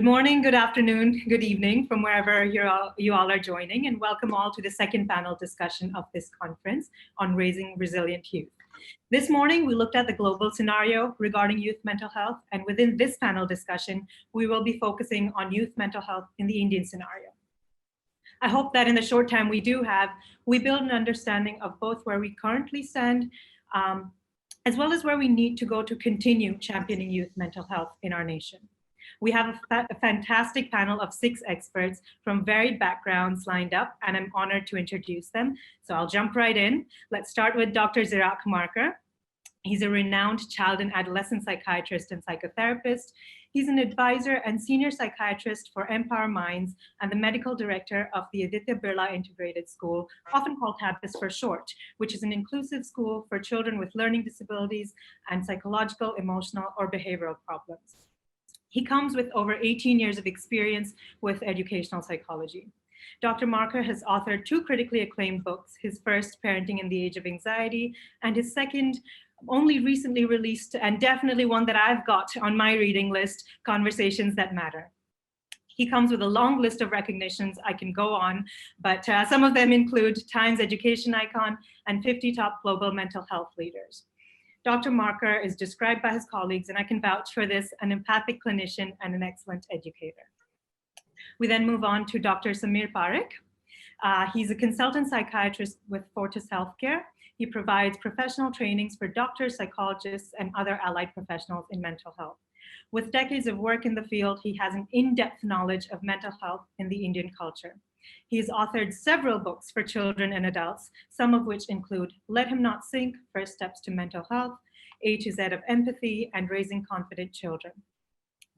morning, good afternoon, good evening from wherever you all are joining, and welcome all to the second panel discussion of this conference on raising resilient youth. This morning, we looked at the global scenario regarding youth mental health, and within this panel discussion, we will be focusing on youth mental health in the Indian scenario. I hope that in the short time we do have, we build an understanding of both where we currently stand, as well as where we need to go to continue championing youth mental health in our nation. We have a fantastic panel of 6 experts from varied backgrounds lined up, and I'm honored to introduce them. So I'll jump right in. Let's start with Dr. Atrey Gangoli. He's a renowned child and adolescent psychiatrist and psychotherapist. He's an advisor and senior psychiatrist for Empower Minds and the medical director of the Aditya Birla Integrated School, often called TAPIS for short, which is an inclusive school for children with learning disabilities and psychological, emotional, or behavioral problems. He comes with over 18 years of experience with educational psychology. Dr. Marker has authored 2 critically acclaimed books, his first, Parenting in the Age of Anxiety, and his second, only recently released, and definitely one that I've got on my reading list, Conversations That Matter. He comes with a long list of recognitions. I can go on, but some of them include Times Education Icon and 50 Top Global Mental Health Leaders. Dr. Marker is described by his colleagues, and I can vouch for this, an empathic clinician and an excellent educator. We then move on to Dr. Samir Parikh. He's a consultant psychiatrist with Fortis Healthcare. He provides professional trainings for doctors, psychologists, and other allied professionals in mental health. With decades of work in the field, he has an in-depth knowledge of mental health in the Indian culture. He's authored several books for children and adults, some of which include Let Him Not Sink, First Steps to Mental Health, A to Z of Empathy, and Raising Confident Children.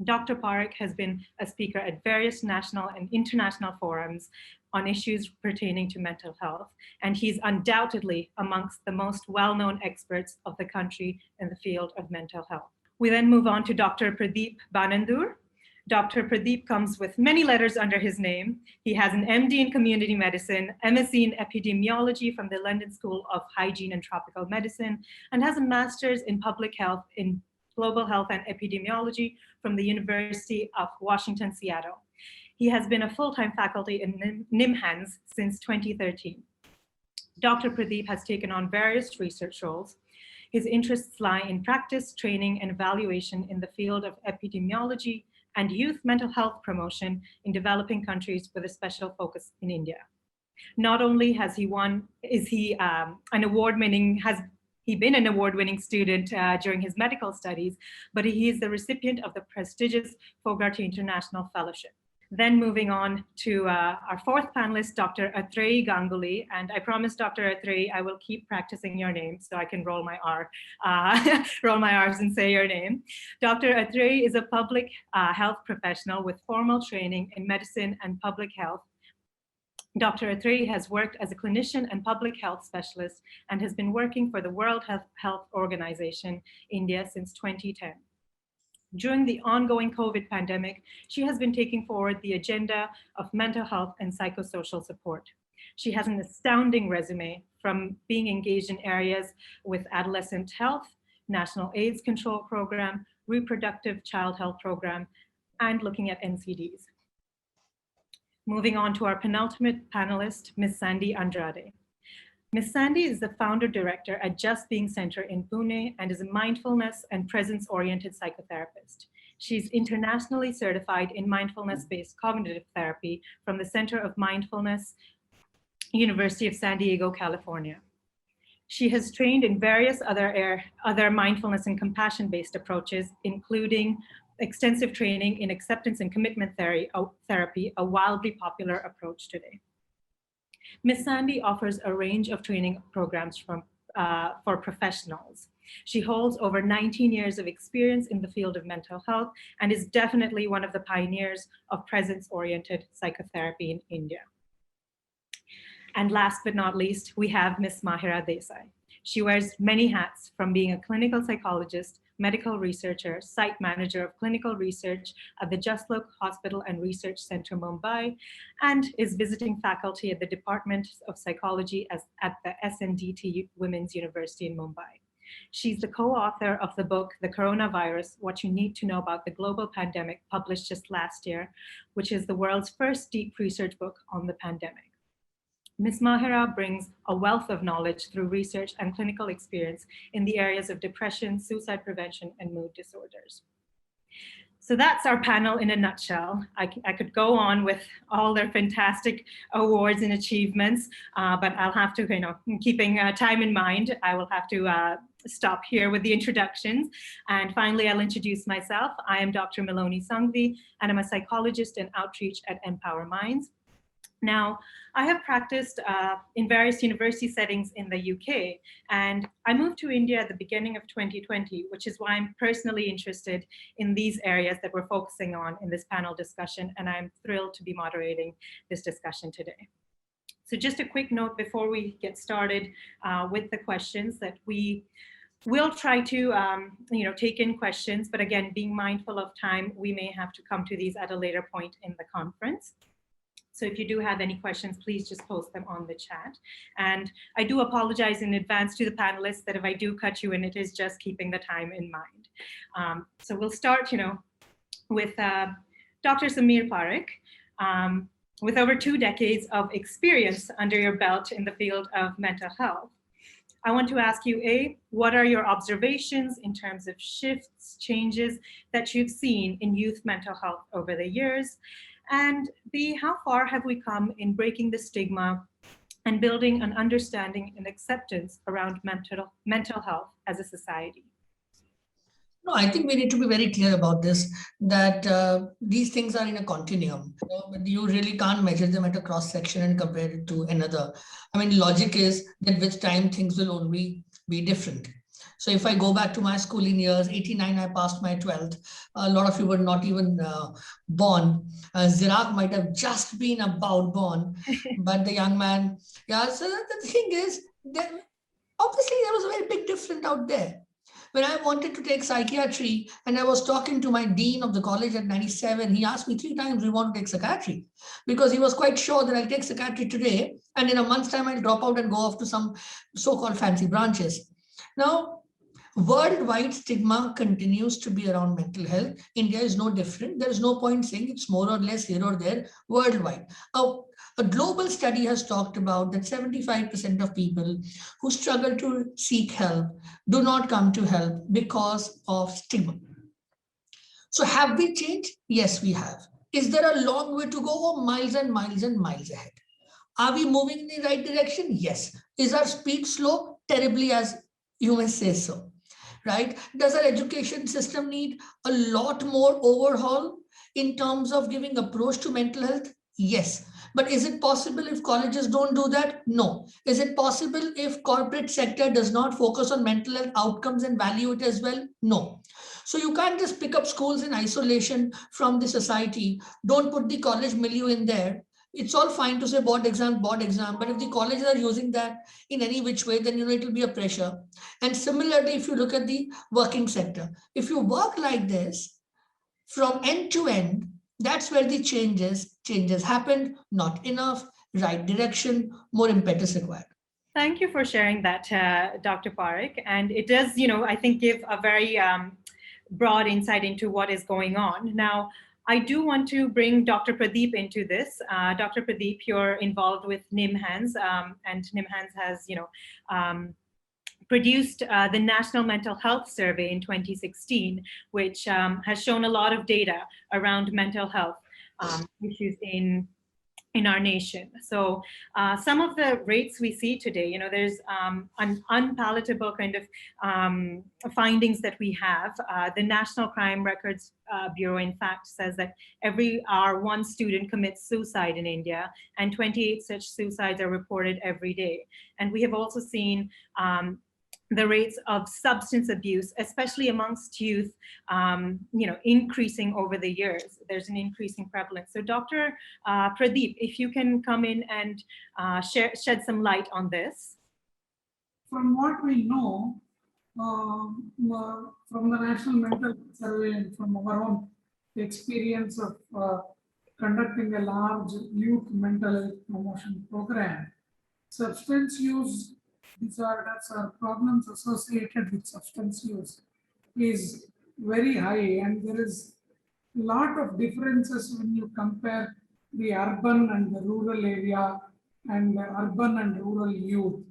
Dr. Parikh has been a speaker at various national and international forums on issues pertaining to mental health, and he's undoubtedly amongst the most well-known experts of the country in the field of mental health. We then move on to Dr. Pradeep Banandur. Dr. Pradeep comes with many letters under his name. He has an MD in community medicine, MSc in epidemiology from the London School of Hygiene and Tropical Medicine, and has a master's in public health in global health and epidemiology from the University of Washington, Seattle. He has been a full-time faculty in NIMHANS since 2013. Dr. Pradeep has taken on various research roles. His interests lie in practice, training, and evaluation in the field of epidemiology and youth mental health promotion in developing countries with a special focus in India. Not only has he been an award-winning student during his medical studies, but he is the recipient of the prestigious Fogarty International Fellowship. Then moving on to our 4th panelist, Dr. Atrey Gangoli, and I promise, Dr. Atrey, I will keep practicing your name so I can roll my R's and say your name. Dr. Atrey is a public health professional with formal training in medicine and public health. Dr. Atrey has worked as a clinician and public health specialist and has been working for the World Health Organization India since 2010. During the ongoing COVID pandemic, she has been taking forward the agenda of mental health and psychosocial support. She has an astounding resume from being engaged in areas with adolescent health, National AIDS Control Program, Reproductive Child Health Program, and looking at NCDs. Moving on to our penultimate panelist, Ms. Sandy Andrade. Ms. Sandy is the founder director at Just Being Center in Pune and is a mindfulness and presence-oriented psychotherapist. She's internationally certified in mindfulness-based cognitive therapy from the Center of Mindfulness, University of San Diego, California. She has trained in various other mindfulness and compassion-based approaches, including extensive training in acceptance and commitment therapy, a wildly popular approach today. Ms. Sandy offers a range of training programs for professionals. She holds over 19 years of experience in the field of mental health and is definitely one of the pioneers of presence-oriented psychotherapy in India. And last but not least, we have Ms. Mahira Desai. She wears many hats, from being a clinical psychologist, medical researcher, site manager of clinical research at the Jaslok Hospital and Research Center, Mumbai, and is visiting faculty at the Department of Psychology at the SNDT Women's University in Mumbai. She's the co-author of the book, The Coronavirus, What You Need to Know About the Global Pandemic, published just last year, which is the world's first deep research book on the pandemic. Ms. Mahira brings a wealth of knowledge through research and clinical experience in the areas of depression, suicide prevention, and mood disorders. So that's our panel in a nutshell. I could go on with all their fantastic awards and achievements, but I'll have to, keeping time in mind, I will have to stop here with the introductions. And finally, I'll introduce myself. I am Dr. Maloni Sanghvi, and I'm a psychologist in outreach at Empower Minds. Now, I have practiced in various university settings in the UK, and I moved to India at the beginning of 2020, which is why I'm personally interested in these areas that we're focusing on in this panel discussion, and I'm thrilled to be moderating this discussion today. So just a quick note before we get started with the questions, that we will try to take in questions, but again, being mindful of time, we may have to come to these at a later point in the conference. So if you do have any questions, please just post them on the chat. And I do apologize in advance to the panelists that if I do cut you in, it is just keeping the time in mind. So we'll start, with Dr. Samir Parikh. With over 2 decades of experience under your belt in the field of mental health, I want to ask you, what are your observations in terms of shifts, changes that you've seen in youth mental health over the years? And B, how far have we come in breaking the stigma and building an understanding and acceptance around mental health as a society? No, I think we need to be very clear about this, that these things are in a continuum. But you really can't measure them at a cross section and compare it to another. I mean, logic is that with time things will only be different. So if I go back to my schooling years, 89, I passed my 12th. A lot of you were not even born. Zirak might have just been about born, but the young man, so the thing is, that obviously there was a very big difference out there. When I wanted to take psychiatry and I was talking to my dean of the college at 97, he asked me 3 times, we want to take psychiatry, because he was quite sure that I'll take psychiatry today and in a month's time I'll drop out and go off to some so-called fancy branches. Now, worldwide stigma continues to be around mental health. India is no different. There is no point saying it's more or less here or there worldwide. A global study has talked about that 75% of people who struggle to seek help do not come to help because of stigma. So have we changed? Yes, we have. Is there a long way to go, or miles and miles and miles ahead? Are we moving in the right direction? Yes. Is our speed slow? Terribly, as you may say so. Right? Does our education system need a lot more overhaul in terms of giving approach to mental health? Yes. But is it possible if colleges don't do that? No. Is it possible if corporate sector does not focus on mental health outcomes and value it as well? No. So you can't just pick up schools in isolation from the society. Don't put the college milieu in there. It's all fine to say board exam, but if the colleges are using that in any which way, then it will be a pressure. And similarly, if you look at the working sector, if you work like this from end to end, that's where the changes happen. Not enough, right direction, more impetus required. Thank you for sharing that, Dr. Parikh. And it does, I think give a very broad insight into what is going on. Now, I do want to bring Dr. Pradeep into this. Dr. Pradeep, you're involved with NIMHANS, and NIMHANS has, produced the National Mental Health Survey in 2016, which has shown a lot of data around mental health issues in our nation. So some of the rates we see today, there's an unpalatable kind of findings that we have. The National Crime Records Bureau, in fact, says that every hour 1 student commits suicide in India, and 28 such suicides are reported every day. And we have also seen the rates of substance abuse, especially amongst youth, increasing over the years. There's an increasing prevalence. So Dr. Pradeep, if you can come in and shed some light on this. From what we know, from the National Mental Health Survey and from our own experience of conducting a large youth mental health promotion program, substance use disorders or problems associated with substance use is very high, and there is a lot of differences when you compare the urban and the rural area and the urban and rural youth.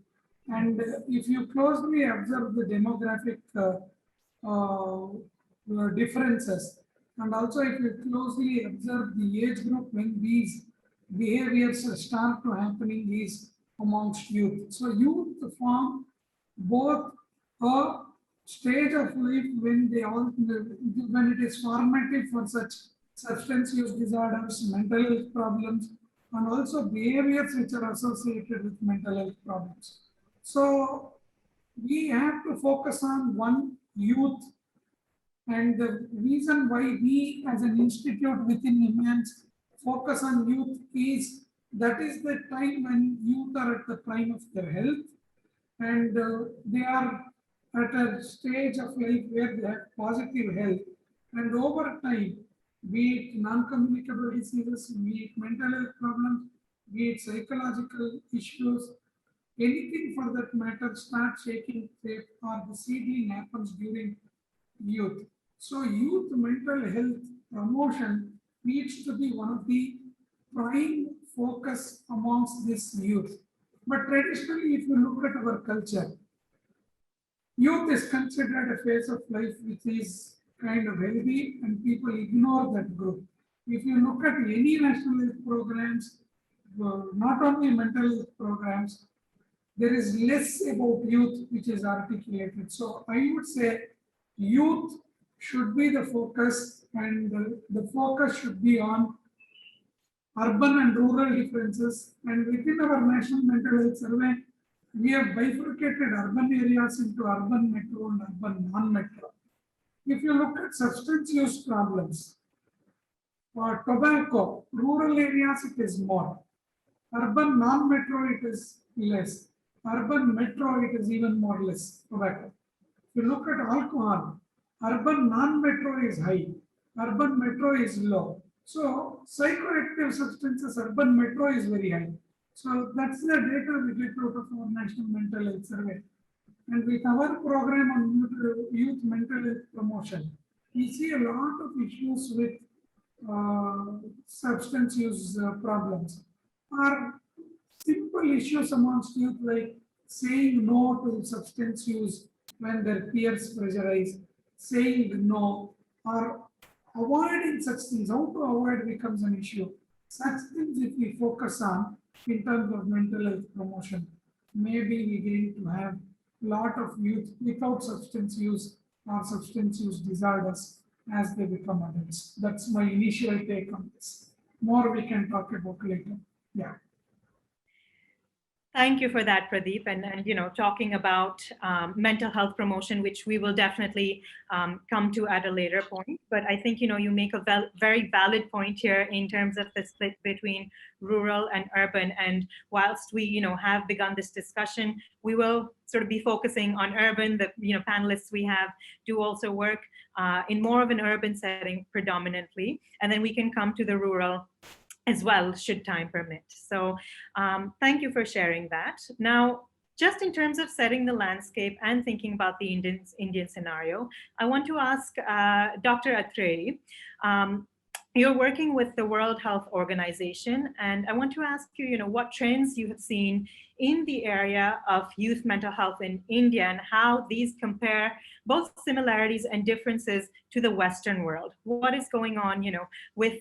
And if you closely observe the demographic differences, and also if you closely observe the age group when these behaviors start to happening is amongst youth. So youth form both a stage of life when they all when it is formative for such substance use disorders, mental health problems, and also behaviors which are associated with mental health problems. So we have to focus on one, youth, and the reason why we as an institute within IMANS focus on youth is that is the time when youth are at the prime of their health, and they are at a stage of life where they have positive health, and over time, be it non-communicable diseases, be it mental health problems, be it psychological issues, anything for that matter start shaking shape, or the seedling happens during youth. So youth mental health promotion needs to be one of the prime focus amongst this youth. But traditionally, if you look at our culture, youth is considered a phase of life which is kind of healthy, and people ignore that group. If you look at any national health programs, not only mental health programs, there is less about youth which is articulated. So I would say youth should be the focus, and the focus should be on urban and rural differences. And within our national mental health survey, we have bifurcated urban areas into urban metro and urban non-metro. If you look at substance use problems, for tobacco, rural areas it is more. Urban non-metro it is less. Urban metro it is even more less tobacco. If you look at alcohol, urban non-metro is high, urban metro is low. So psychoactive substances, urban metro is very high. So that's the data we get out of our National Mental Health Survey. And with our program on youth mental health promotion, we see a lot of issues with substance use problems. Are simple issues amongst youth like saying no to substance use when their peers pressurize, saying no, or avoiding such things. How to avoid becomes an issue. Such things, if we focus on in terms of mental health promotion, maybe we going to have a lot of youth without substance use or substance use disorders as they become adults. That's my initial take on this. More we can talk about later. Yeah. Thank you for that, Pradeep. And talking about mental health promotion, which we will definitely come to at a later point. But I think, you make a very valid point here in terms of the split between rural and urban. And whilst we, have begun this discussion, we will sort of be focusing on urban. The, panelists we have do also work in more of an urban setting predominantly. And then we can come to the rural as well, should time permit. So thank you for sharing that. Now, just in terms of setting the landscape and thinking about the Indian scenario, I want to ask Dr. Atrey, you're working with the World Health Organization, and I want to ask you, what trends you have seen in the area of youth mental health in India and how these compare both similarities and differences to the Western world. What is going on, with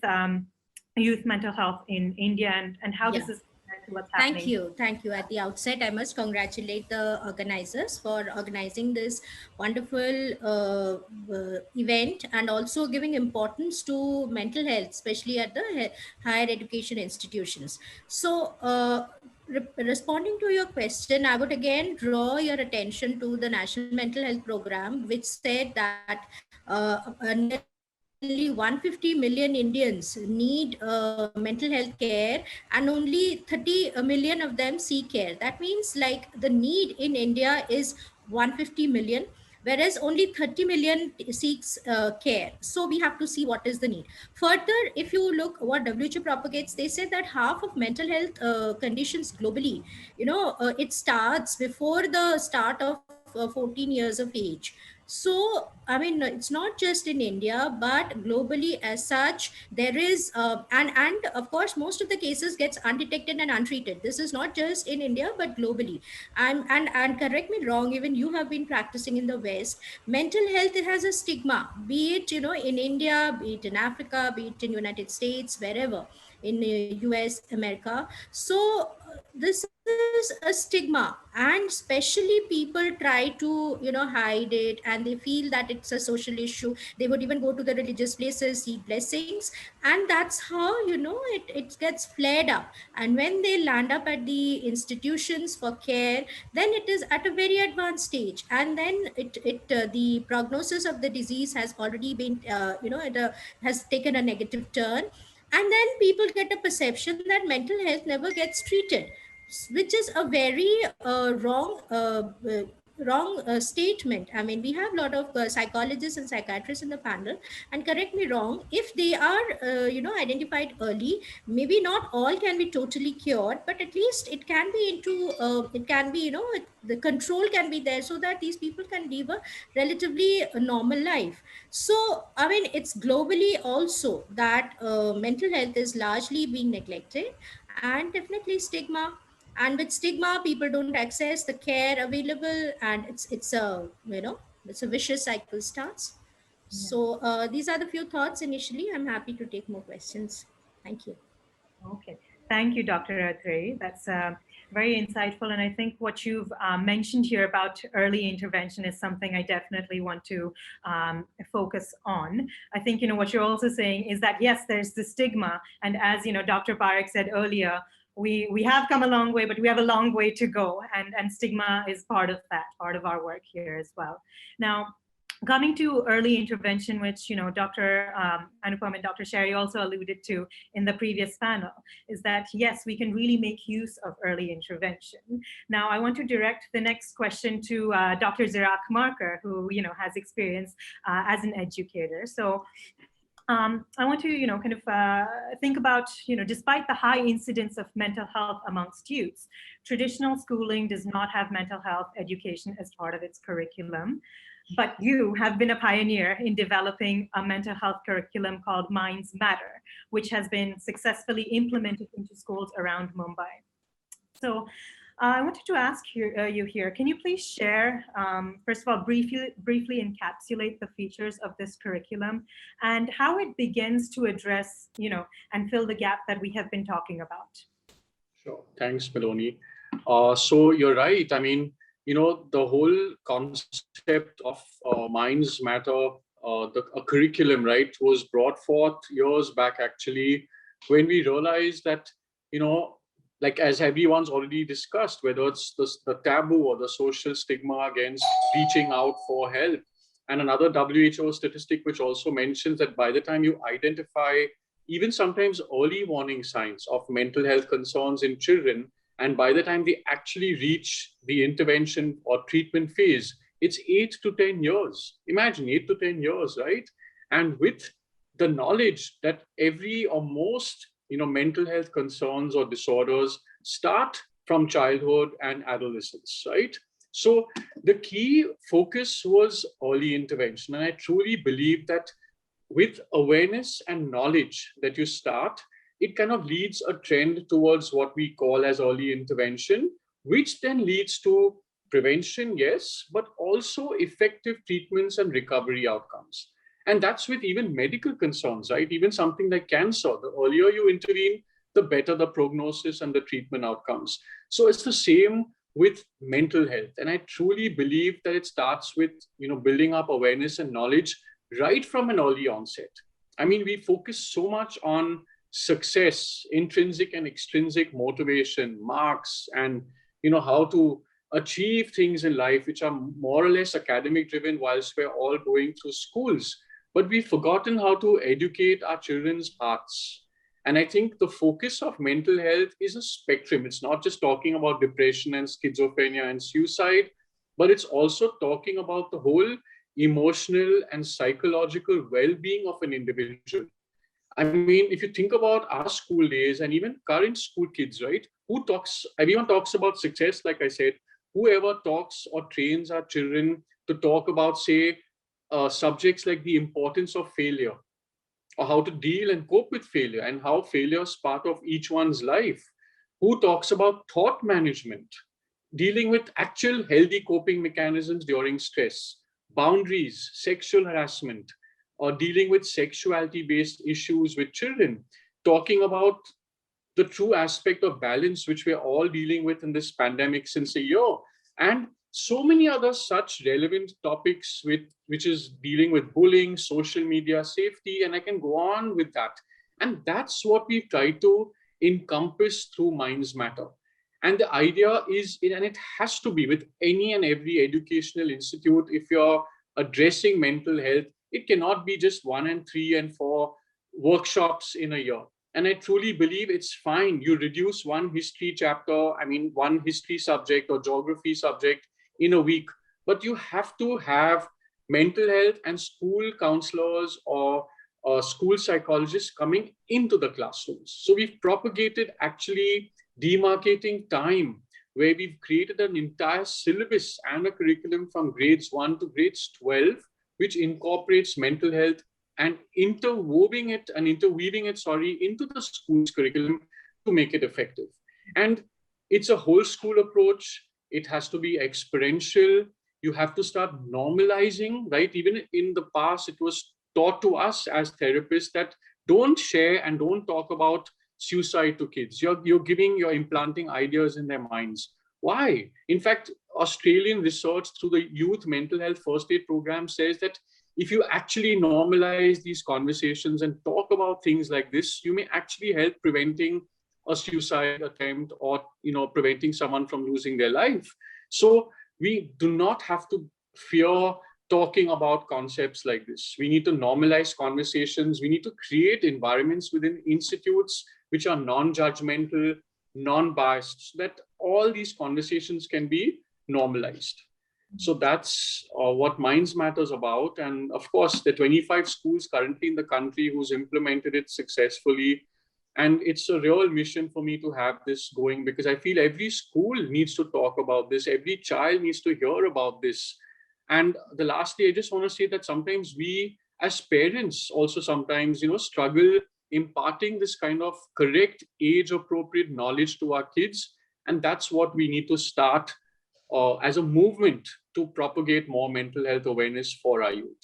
youth mental health in India, and how does this compare to what's happening? Thank you. At the outset, I must congratulate the organizers for organizing this wonderful event and also giving importance to mental health, especially at the higher education institutions. So, responding to your question, I would again draw your attention to the National Mental Health Program, which said that nearly 150 million Indians need mental health care, and only 30 million of them seek care. That means like the need in India is 150 million, whereas only 30 million seeks care. So we have to see what is the need. Further, if you look what WHO propagates, they say that half of mental health conditions globally, it starts before the start of 14 years of age. So, I mean, it's not just in India, but globally as such, there is, and of course, most of the cases gets undetected and untreated. This is not just in India, but globally. And correct me wrong, even you have been practicing in the West. Mental health, it has a stigma, be it, in India, be it in Africa, be it in United States, wherever, in US, America. So this is a stigma, and especially people try to hide it, and they feel that it's a social issue. They would even go to the religious places, seek blessings, and that's how it gets flared up. And when they land up at the institutions for care, then it is at a very advanced stage, and then the prognosis of the disease has already been has taken a negative turn. And then people get a perception that mental health never gets treated, which is a very wrong statement. I mean, we have a lot of psychologists and psychiatrists in the panel, and correct me wrong, if they are identified early, maybe not all can be totally cured, but at least it can be it can be the control can be there, so that these people can live a relatively normal life. So, I mean, it's globally also that mental health is largely being neglected, and definitely stigma. And with stigma, people don't access the care available, and it's a it's a vicious cycle starts. Yeah. So these are the few thoughts initially. I'm happy to take more questions. Thank you. Okay. Thank you, Dr. Atrey. That's very insightful. And I think what you've mentioned here about early intervention is something I definitely want to focus on. I think, what you're also saying is that, yes, there's the stigma. And as, Dr. Parikh said earlier, we have come a long way, but we have a long way to go. And stigma is part of that, part of our work here as well. Now, coming to early intervention, which Dr. Anupam and Dr. Sherry also alluded to in the previous panel, is that yes, we can really make use of early intervention. Now, I want to direct the next question to Dr. Zirak Marker, who has experience as an educator. So I want to, kind of think about, despite the high incidence of mental health amongst youths, traditional schooling does not have mental health education as part of its curriculum. But you have been a pioneer in developing a mental health curriculum called Minds Matter, which has been successfully implemented into schools around Mumbai. So I wanted to ask you here, can you please share, first of all, briefly encapsulate the features of this curriculum and how it begins to address, and fill the gap that we have been talking about? Sure. Thanks, Meloni. So you're right. I mean, the whole concept of Minds Matter, a curriculum, right, was brought forth years back, actually, when we realized that, like as everyone's already discussed, whether it's the taboo or the social stigma against reaching out for help. And another WHO statistic which also mentions that by the time you identify even sometimes early warning signs of mental health concerns in children, and by the time they actually reach the intervention or treatment phase, it's 8 to 10 years. Imagine 8 to 10 years, right? And with the knowledge that every or most, mental health concerns or disorders start from childhood and adolescence, right? So the key focus was early intervention. And I truly believe that with awareness and knowledge that you start, it kind of leads a trend towards what we call as early intervention, which then leads to prevention, yes, but also effective treatments and recovery outcomes. And that's with even medical concerns, right? Even something like cancer, the earlier you intervene, the better the prognosis and the treatment outcomes. So it's the same with mental health. And I truly believe that it starts with, building up awareness and knowledge right from an early onset. I mean, we focus so much on success, intrinsic and extrinsic motivation, marks, and how to achieve things in life which are more or less academic driven whilst we're all going through schools. But we've forgotten how to educate our children's hearts. And I think the focus of mental health is a spectrum. It's not just talking about depression and schizophrenia and suicide. but it's also talking about the whole emotional and psychological well-being of an individual. I mean, if you think about our school days and even current school kids, right? Everyone talks about success, like I said. Whoever talks or trains our children to talk about, say, subjects like the importance of failure, or how to deal and cope with failure, and how failure is part of each one's life. Who talks about thought management, dealing with actual healthy coping mechanisms during stress, boundaries, sexual harassment, or dealing with sexuality based issues with children, talking about the true aspect of balance, which we're all dealing with in this pandemic since a year, and so many other such relevant topics which is dealing with bullying, social media, safety, and I can go on with that. And that's what we try to encompass through Minds Matter. And the idea is, and it has to be with any and every educational institute, if you're addressing mental health, it cannot be just 1 and 3 and 4 workshops in a year. And I truly believe it's fine. You reduce one history chapter, one history subject or geography subject in a week, but you have to have mental health and school counselors or school psychologists coming into the classrooms. So we've propagated actually demarcating time, where we've created an entire syllabus and a curriculum from grades 1 to grades 12, which incorporates mental health and interweaving it into the school's curriculum to make it effective. And it's a whole school approach. It has to be experiential. You have to start normalizing, right? Even in the past, it was taught to us as therapists that don't share and don't talk about suicide to kids. You're implanting ideas in their minds. Why? In fact, Australian research through the Youth Mental Health First Aid Program says that if you actually normalize these conversations and talk about things like this, you may actually help preventing a suicide attempt or preventing someone from losing their life. So we do not have to fear talking about concepts like this. We need to normalize conversations. We need to create environments within institutes which are non-judgmental, non-biased, so that all these conversations can be normalized. So that's what Minds Matter is about. And of course, the 25 schools currently in the country who's implemented it successfully. And it's a real mission for me to have this going, because I feel every school needs to talk about this. Every child needs to hear about this. And the lastly, I just want to say that sometimes we as parents also sometimes, struggle imparting this kind of correct age appropriate knowledge to our kids. And that's what we need to start as a movement to propagate more mental health awareness for our youth.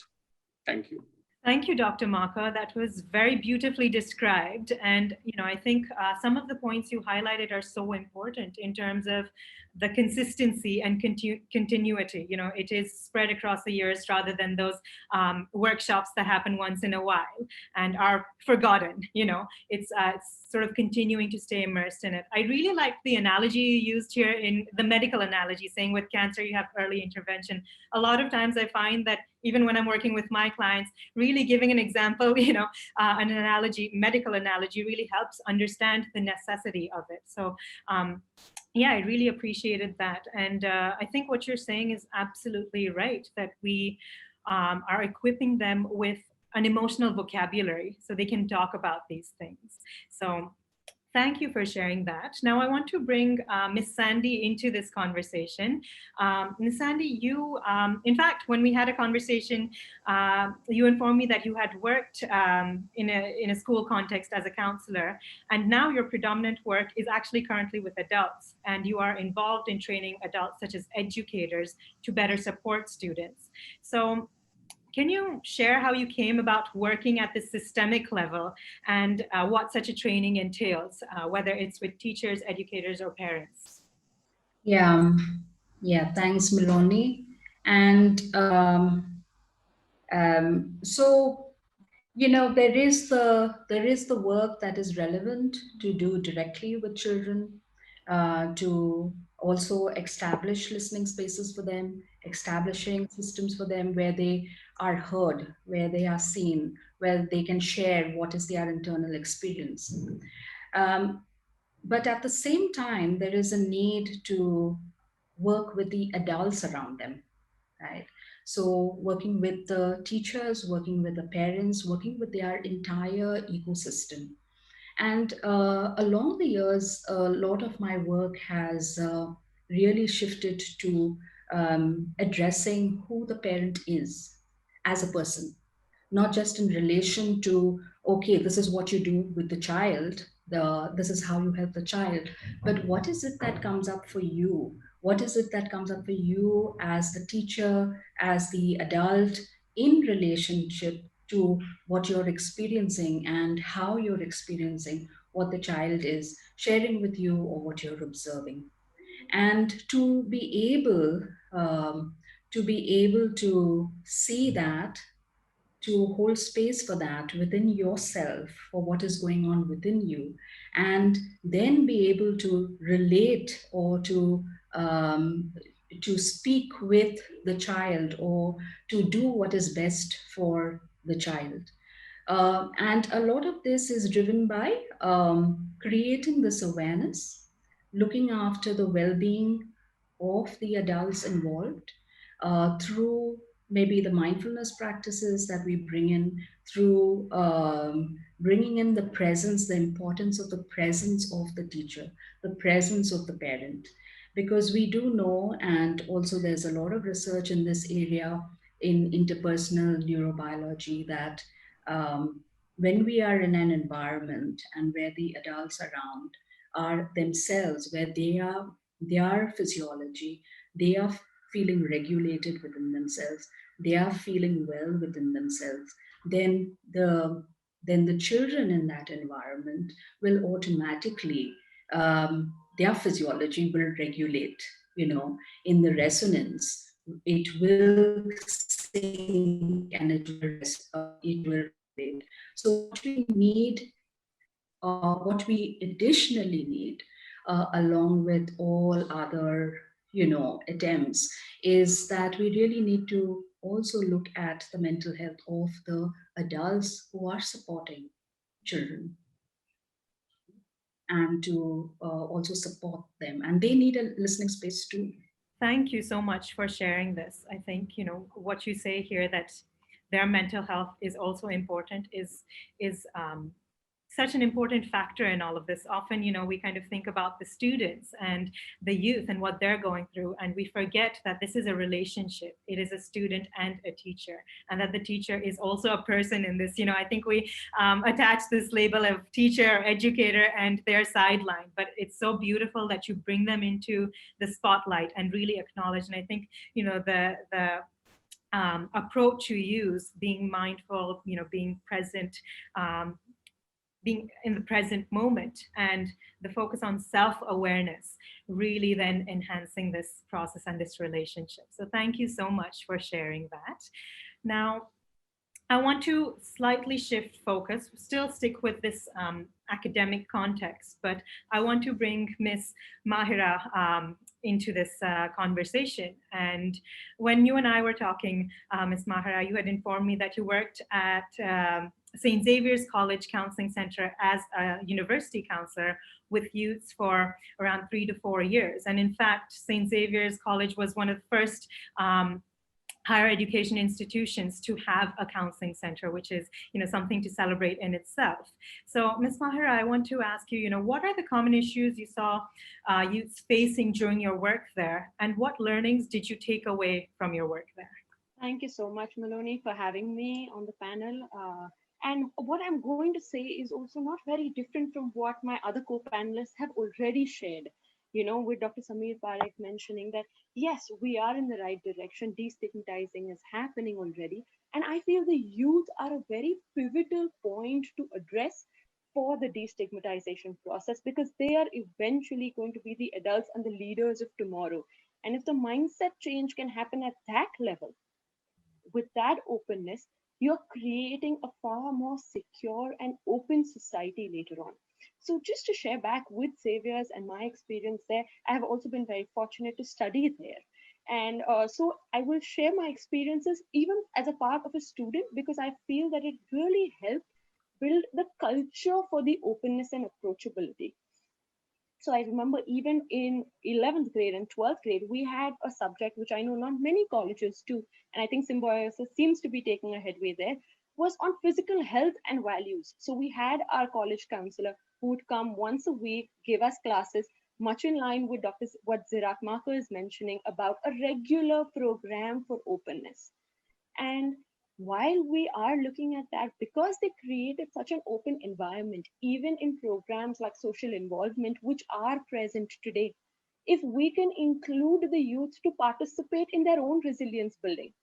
Thank you. Thank you, Dr. Maka. That was very beautifully described. And, I think some of the points you highlighted are so important in terms of the consistency and continuity. It is spread across the years rather than those workshops that happen once in a while and are forgotten. It's sort of continuing to stay immersed in it. I really liked the analogy you used here, in the medical analogy, saying with cancer, you have early intervention. A lot of times I find that even when I'm working with my clients, really giving an example, an analogy, medical analogy, really helps understand the necessity of it. So yeah, I really appreciated that. And I think what you're saying is absolutely right, that we are equipping them with an emotional vocabulary so they can talk about these things. So thank you for sharing that. Now I want to bring Ms. Sandy into this conversation. Ms. Sandy, you, in fact, when we had a conversation, you informed me that you had worked in a school context as a counselor, and now your predominant work is actually currently with adults, and you are involved in training adults such as educators to better support students. So can you share how you came about working at the systemic level and what such a training entails, whether it's with teachers, educators, or parents? Yeah, thanks, Meloni. And so, there is the work that is relevant to do directly with children, to also establish listening spaces for them, establishing systems for them where they are heard, where they are seen, where they can share what is their internal experience. But at the same time, there is a need to work with the adults around them, right? So working with the teachers, working with the parents, working with their entire ecosystem. And along the years, a lot of my work has really shifted to addressing who the parent is as a person, not just in relation to, okay, this is what you do with the child, this is how you help the child, but what is it that comes up for you? What is it that comes up for you as the teacher, as the adult, in relationship to what you're experiencing and how you're experiencing what the child is sharing with you or what you're observing? And to be able to see that, to hold space for that within yourself, for what is going on within you, and then be able to relate or to speak with the child or to do what is best for the child. And a lot of this is driven by creating this awareness, looking after the well being of the adults involved through maybe the mindfulness practices that we bring in, through bringing in the presence, the importance of the presence of the teacher, the presence of the parent. Because we do know, and also there's a lot of research in this area in interpersonal neurobiology, that when we are in an environment and where the adults around are themselves, where their physiology, they are feeling regulated within themselves, they are feeling well within themselves, then the children in that environment will automatically, their physiology will regulate, in the resonance. It will sing and it will regulate. So what we need, what we additionally need, along with all other, attempts, is that we really need to also look at the mental health of the adults who are supporting children, and to also support them. And they need a listening space too. Thank you so much for sharing this. I think, what you say here, that their mental health is also important, is such an important factor in all of this. Often, we kind of think about the students and the youth and what they're going through, and we forget that this is a relationship. It is a student and a teacher, and that the teacher is also a person in this. I think we attach this label of teacher, educator, and their sideline, but it's so beautiful that you bring them into the spotlight and really acknowledge. And I think, the approach you use, being mindful, being present, being in the present moment, and the focus on self-awareness, really then enhancing this process and this relationship. So thank you so much for sharing that. Now, I want to slightly shift focus, still stick with this academic context, but I want to bring Ms. Mahira into this conversation. And when you and I were talking, Ms. Mahira, you had informed me that you worked at St. Xavier's College Counseling Center as a university counselor with youths for around 3 to 4 years. And in fact, St. Xavier's College was one of the first higher education institutions to have a counseling center, which is something to celebrate in itself. So Ms. Mahira, I want to ask you, what are the common issues you saw youths facing during your work there, and what learnings did you take away from your work there? Thank you so much, Maloney, for having me on the panel. And what I'm going to say is also not very different from what my other co-panelists have already shared. With Dr. Samir Parikh mentioning that, yes, we are in the right direction. Destigmatizing is happening already. And I feel the youth are a very pivotal point to address for the destigmatization process, because they are eventually going to be the adults and the leaders of tomorrow. And if the mindset change can happen at that level, with that openness, you're creating a far more secure and open society later on. So just to share back with Xavier's and my experience there, I have also been very fortunate to study there. And so I will share my experiences even as a part of a student, because I feel that it really helped build the culture for the openness and approachability. So I remember even in 11th grade and 12th grade, we had a subject which I know not many colleges do, and I think Symbiosis seems to be taking a headway there, was on physical health and values. So we had our college counselor who would come once a week, give us classes, much in line with what Zirak Marker is mentioning about a regular program for openness. And while we are looking at that, because they created such an open environment, even in programs like social involvement, which are present today, if we can include the youth to participate in their own resilience building,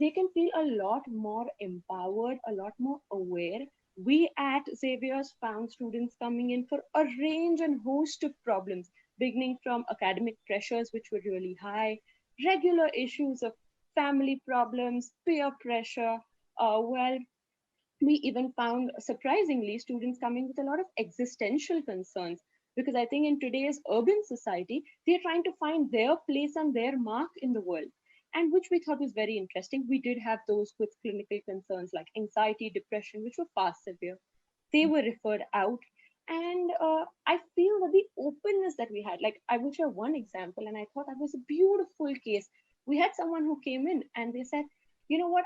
they can feel a lot more empowered, a lot more aware. We at Xavier's found students coming in for a range and host of problems, beginning from academic pressures, which were really high, regular issues of family problems, peer pressure. Well, we even found surprisingly students coming with a lot of existential concerns, because I think in today's urban society they're trying to find their place and their mark in the world, and which we thought was very interesting. We did have those with clinical concerns like anxiety, depression, which were far severe. They were referred out. And I feel that the openness that we had, like I will share one example, and I thought that was a beautiful case. We had someone who came in and they said, you know what,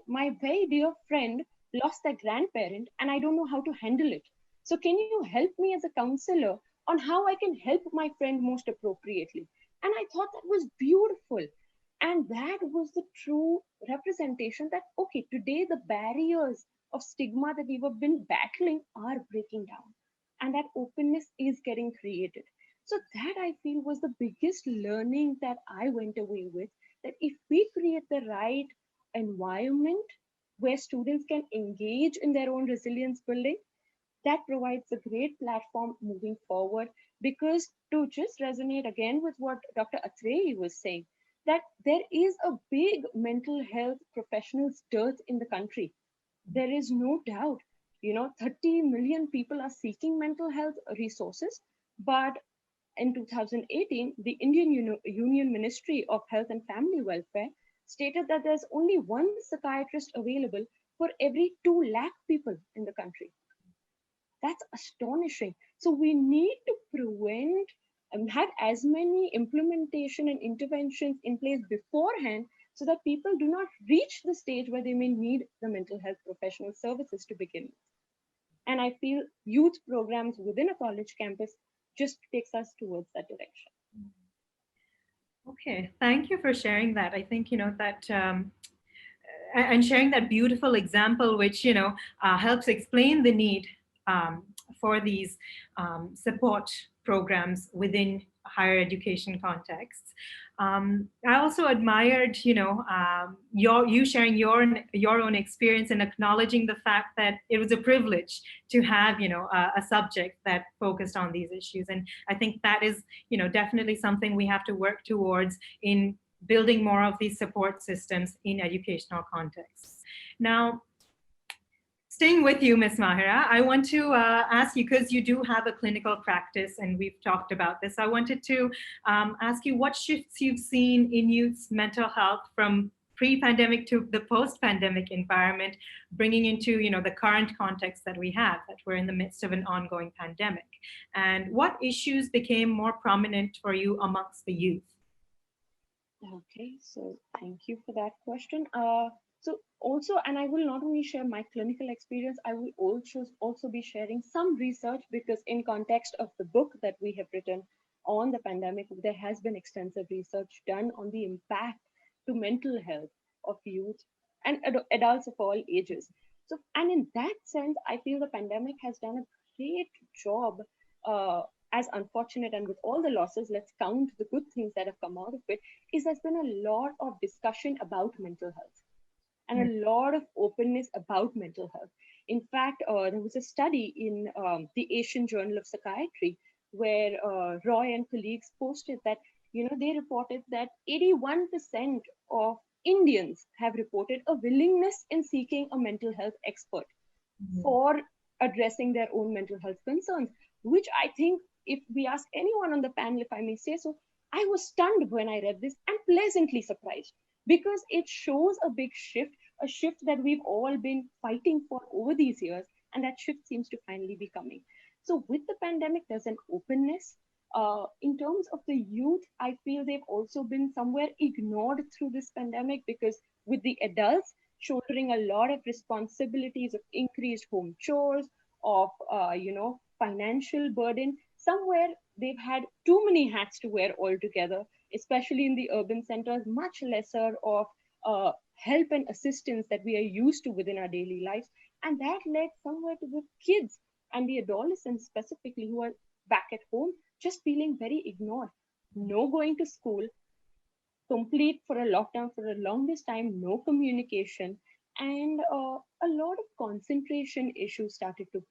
my very dear friend lost their grandparent and I don't know how to handle it. So can you help me as a counselor on how I can help my friend most appropriately? And I thought that was beautiful. And that was the true representation that, okay, today the barriers of stigma that we have been battling are breaking down. And that openness is getting created. So that I feel was the biggest learning that I went away with, that if we create the right environment where students can engage in their own resilience building, that provides a great platform moving forward. Because to just resonate again with what Dr. Atrey was saying, that there is a big mental health professionals dearth in the country. There is no doubt. 30 million people are seeking mental health resources, but in 2018, the Indian Union Ministry of Health and Family Welfare stated that there's only one psychiatrist available for every 2 lakh people in the country. That's astonishing. So we need to prevent and have as many implementation and interventions in place beforehand, so that people do not reach the stage where they may need the mental health professional services to begin with. And I feel youth programs within a college campus just takes us towards that direction. Okay, thank you for sharing that. I think, that and sharing that beautiful example, which, helps explain the need for these support programs within higher education contexts. I also admired, you sharing your own experience and acknowledging the fact that it was a privilege to have, a subject that focused on these issues. And I think that is, definitely something we have to work towards in building more of these support systems in educational contexts. Now, staying with you, Ms. Mahira, I want to ask you, because you do have a clinical practice and we've talked about this, I wanted to ask you what shifts you've seen in youth's mental health from pre-pandemic to the post-pandemic environment, bringing into the current context that we have, that we're in the midst of an ongoing pandemic. And what issues became more prominent for you amongst the youth? Okay, so thank you for that question. So also, and I will not only share my clinical experience, I will also be sharing some research, because in context of the book that we have written on the pandemic, there has been extensive research done on the impact to mental health of youth and adults of all ages. So, and in that sense, I feel the pandemic has done a great job, as unfortunate and with all the losses, let's count the good things that have come out of it, is there's been a lot of discussion about mental health and a lot of openness about mental health. In fact, there was a study in the Asian Journal of Psychiatry where Roy and colleagues posted that, they reported that 81% of Indians have reported a willingness in seeking a mental health expert for addressing their own mental health concerns, which I think, if we ask anyone on the panel, if I may say so, I was stunned when I read this and pleasantly surprised, because it shows a big shift, a shift that we've all been fighting for over these years, and that shift seems to finally be coming. So with the pandemic, there's an openness. In terms of the youth, I feel they've also been somewhere ignored through this pandemic, because with the adults shouldering a lot of responsibilities of increased home chores, of financial burden, somewhere they've had too many hats to wear altogether, especially in the urban centers, much lesser of help and assistance that we are used to within our daily lives. And that led somewhere to the kids and the adolescents specifically, who are back at home, just feeling very ignored. No going to school, complete for a lockdown for the longest time, no communication, and a lot of concentration issues started to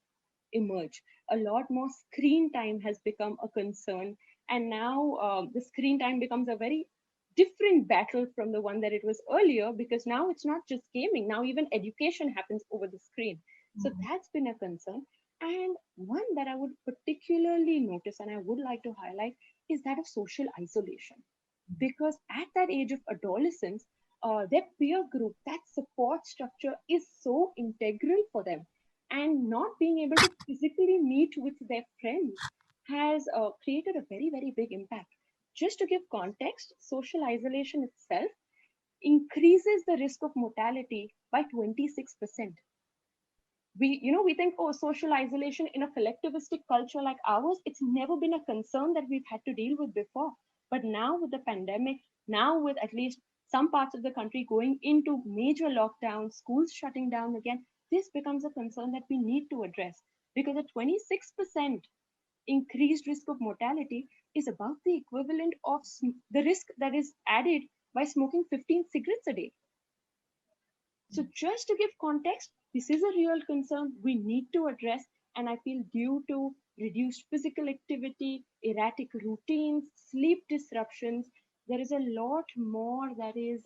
emerge. A lot more screen time has become a concern, and now the screen time becomes a very different battle from the one that it was earlier, because now it's not just gaming, now even education happens over the screen. So that's been a concern. And one that I would particularly notice and I would like to highlight is that of social isolation, because at that age of adolescence, their peer group, that support structure is so integral for them. And not being able to physically meet with their friends has created a very, very big impact. Just to give context, social isolation itself increases the risk of mortality by 26%. We think, oh, social isolation in a collectivistic culture like ours, it's never been a concern that we've had to deal with before. But now with the pandemic, now with at least some parts of the country going into major lockdowns, schools shutting down again, this becomes a concern that we need to address, because a 26% increased risk of mortality is about the equivalent of the risk that is added by smoking 15 cigarettes a day. So just to give context, this is a real concern we need to address. And I feel due to reduced physical activity, erratic routines, sleep disruptions, there is a lot more that is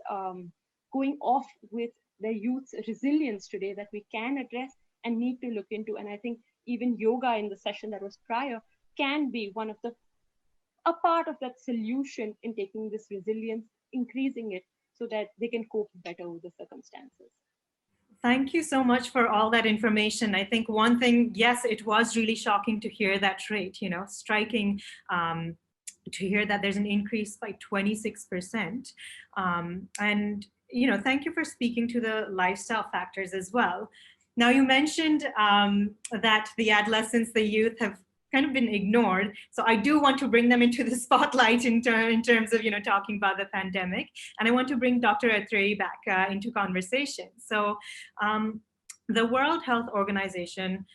going off with the youth's resilience today that we can address and need to look into. And I think even yoga in the session that was prior can be one of a part of that solution in taking this resilience, increasing it so that they can cope better with the circumstances. Thank you so much for all that information. I think one thing, yes, it was really shocking to hear that rate, striking to hear that there's an increase by 26%. And, thank you for speaking to the lifestyle factors as well. Now, you mentioned that the adolescents, the youth have kind of been ignored. So I do want to bring them into the spotlight in terms of, talking about the pandemic. And I want to bring Dr. Atrey back into conversation. So the World Health Organization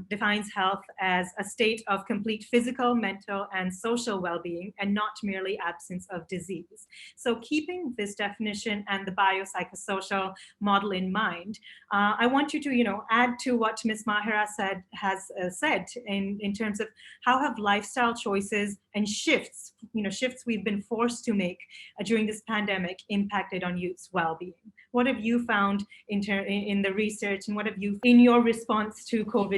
defines health as a state of complete physical, mental, and social well-being, and not merely absence of disease. So keeping this definition and the biopsychosocial model in mind, I want you to, add to what Ms. Mahira has said in terms of how have lifestyle choices and shifts we've been forced to make during this pandemic impacted on youth's well-being. What have you found in the research, and what have you in your response to COVID?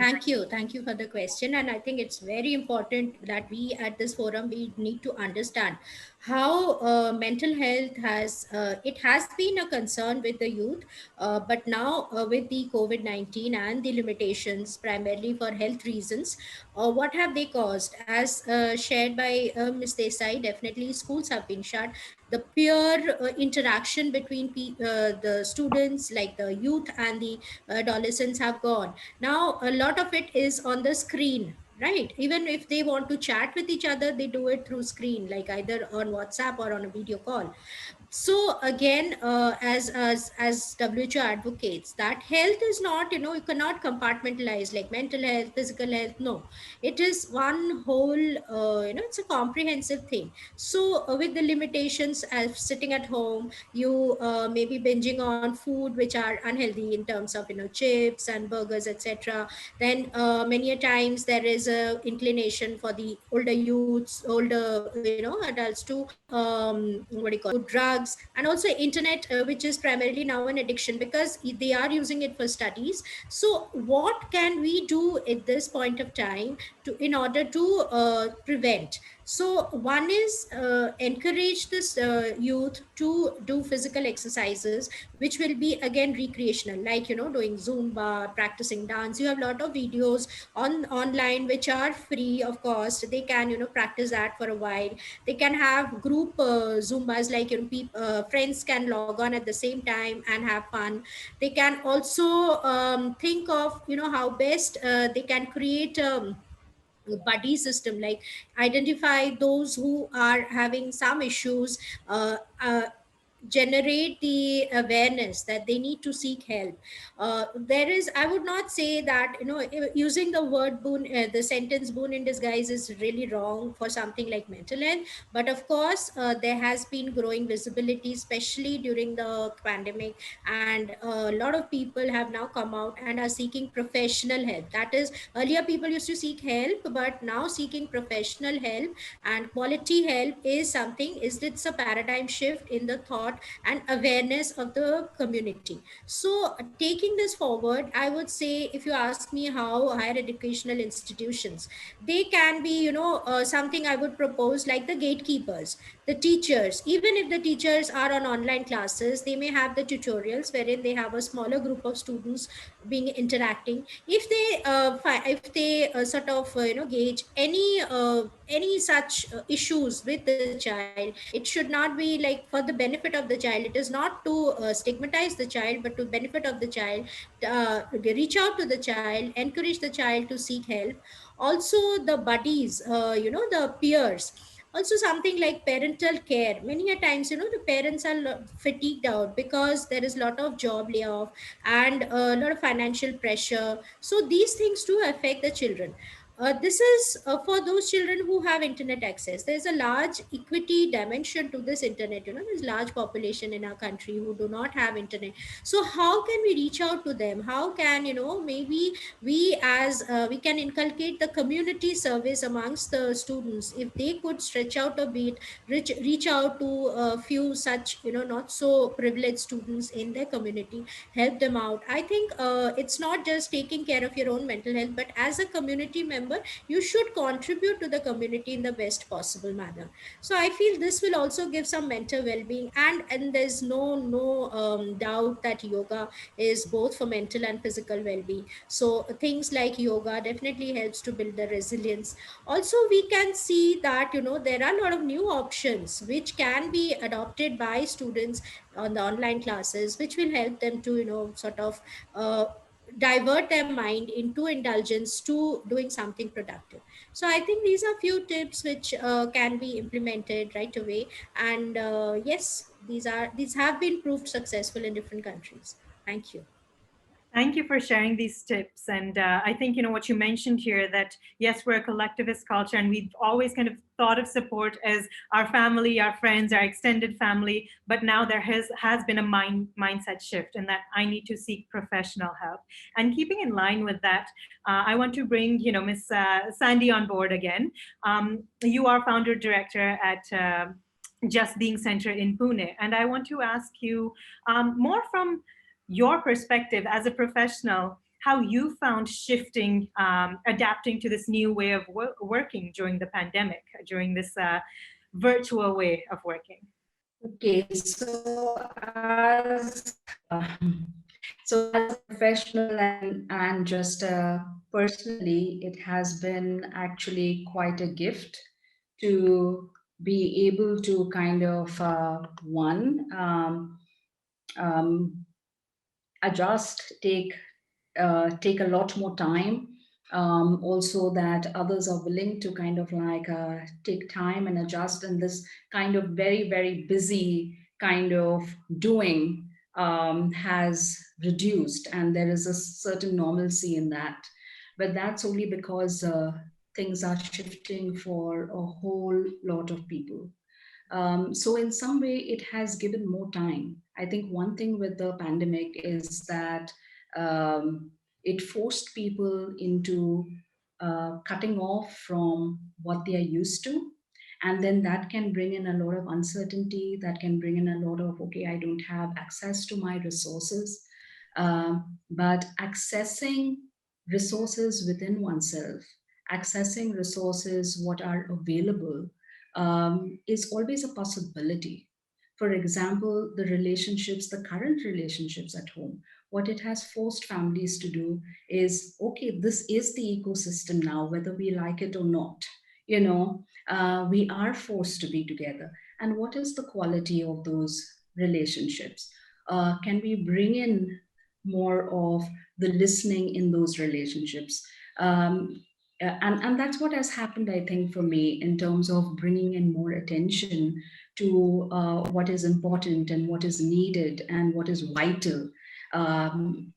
Thank you for the question. And I think it's very important that we at this forum, we need to understand how mental health has been a concern with the youth, but now with the COVID-19 and the limitations primarily for health reasons, what have they caused? As shared by Ms. Desai, definitely schools have been shut. The peer interaction between the students, like the youth and the adolescents, have gone. Now, a lot of it is on the screen, right? Even if they want to chat with each other, they do it through screen, like either on WhatsApp or on a video call. So again, as WHO advocates, that health is not, you cannot compartmentalize like mental health, physical health. No, it is one whole, it's a comprehensive thing. So with the limitations of sitting at home, you may be binging on food which are unhealthy in terms of, chips and burgers, etc. Then many a times there is a inclination for the older youths, older, adults to what do you call, drugs, and also internet, which is primarily now an addiction because they are using it for studies. So what can we do at this point of time in order to prevent. So one is encourage this youth to do physical exercises, which will be again recreational, like doing Zumba, practicing dance. You have a lot of videos online which are free of cost. They can practice that for a while. They can have group Zumbas, like friends can log on at the same time and have fun. They can also think of how best they can create buddy system, like identify those who are having some issues, uh, uh, generate the awareness that they need to seek help. There is, I would not say that using the word boon, the sentence boon in disguise is really wrong for something like mental health. But of course there has been growing visibility, especially during the pandemic, and a lot of people have now come out and are seeking professional help. That is, earlier people used to seek help, but now seeking professional help and quality help is something, is it's a paradigm shift in the thought and awareness of the community. So taking this forward, I would say, if you ask me how higher educational institutions, they can be something I would propose, like the gatekeepers, the teachers. Even if the teachers are on online classes, they may have the tutorials wherein they have a smaller group of students being interacting. If they if they sort of gauge any such issues with the child, it should not be like for the benefit of the child. It is not to stigmatize the child, but to benefit of the child. Reach out to the child, encourage the child to seek help. Also the buddies, the peers. Also something like parental care. Many a times the parents are fatigued out because there is a lot of job layoff and a lot of financial pressure. So these things do affect the children. This is for those children who have internet access. There's a large equity dimension to this internet. There's large population in our country who do not have internet. So how can we reach out to them? How can maybe we as we can inculcate the community service amongst the students. If they could stretch out a bit, reach out to a few such not so privileged students in their community, help them out. I think it's not just taking care of your own mental health, but as a community member, you should contribute to the community in the best possible manner. So I feel this will also give some mental well-being, and there's no doubt that yoga is both for mental and physical well-being. So things like yoga definitely helps to build the resilience. Also we can see that there are a lot of new options which can be adopted by students on the online classes, which will help them to sort of divert their mind into indulgence to doing something productive. So I think these are few tips which can be implemented right away. And yes, these have been proved successful in different countries. Thank you. Thank you for sharing these tips. And I think, what you mentioned here, that yes, we're a collectivist culture and we've always kind of thought of support as our family, our friends, our extended family. But now there has been a mindset shift, and that I need to seek professional help. And keeping in line with that, I want to bring, Miss Sandy on board again. You are founder director at Just Being Center in Pune. And I want to ask you more from your perspective as a professional, how you found shifting, adapting to this new way of working during the pandemic, during this virtual way of working. Okay, so as a professional and just personally, it has been actually quite a gift to be able to kind of adjust, take a lot more time. Also that others are willing to kind of like take time and adjust in this kind of very, very busy kind of doing has reduced, and there is a certain normalcy in that. But that's only because things are shifting for a whole lot of people. So in some way, it has given more time. I think one thing with the pandemic is that it forced people into cutting off from what they are used to. And then that can bring in a lot of uncertainty, that can bring in a lot of, okay, I don't have access to my resources. But accessing resources within oneself accessing resources, what are available, is always a possibility. For example, the current relationships at home, what it has forced families to do is, okay, this is the ecosystem now, whether we like it or not. We are forced to be together. And what is the quality of those relationships? Can we bring in more of the listening in those relationships? And that's what has happened, I think, for me in terms of bringing in more attention to what is important and what is needed and what is vital, and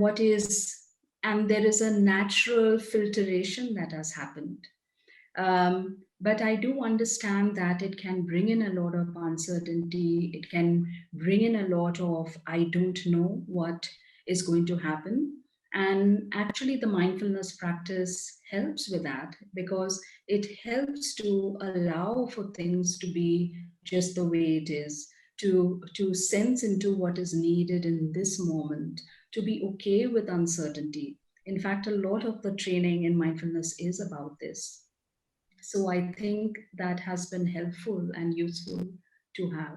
what is, and there is a natural filtration that has happened. But I do understand that it can bring in a lot of uncertainty. It can bring in a lot of, I don't know what is going to happen. And actually, the mindfulness practice helps with that, because it helps to allow for things to be just the way it is, to sense into what is needed in this moment, to be okay with uncertainty. In fact, a lot of the training in mindfulness is about this. So I think that has been helpful and useful to have.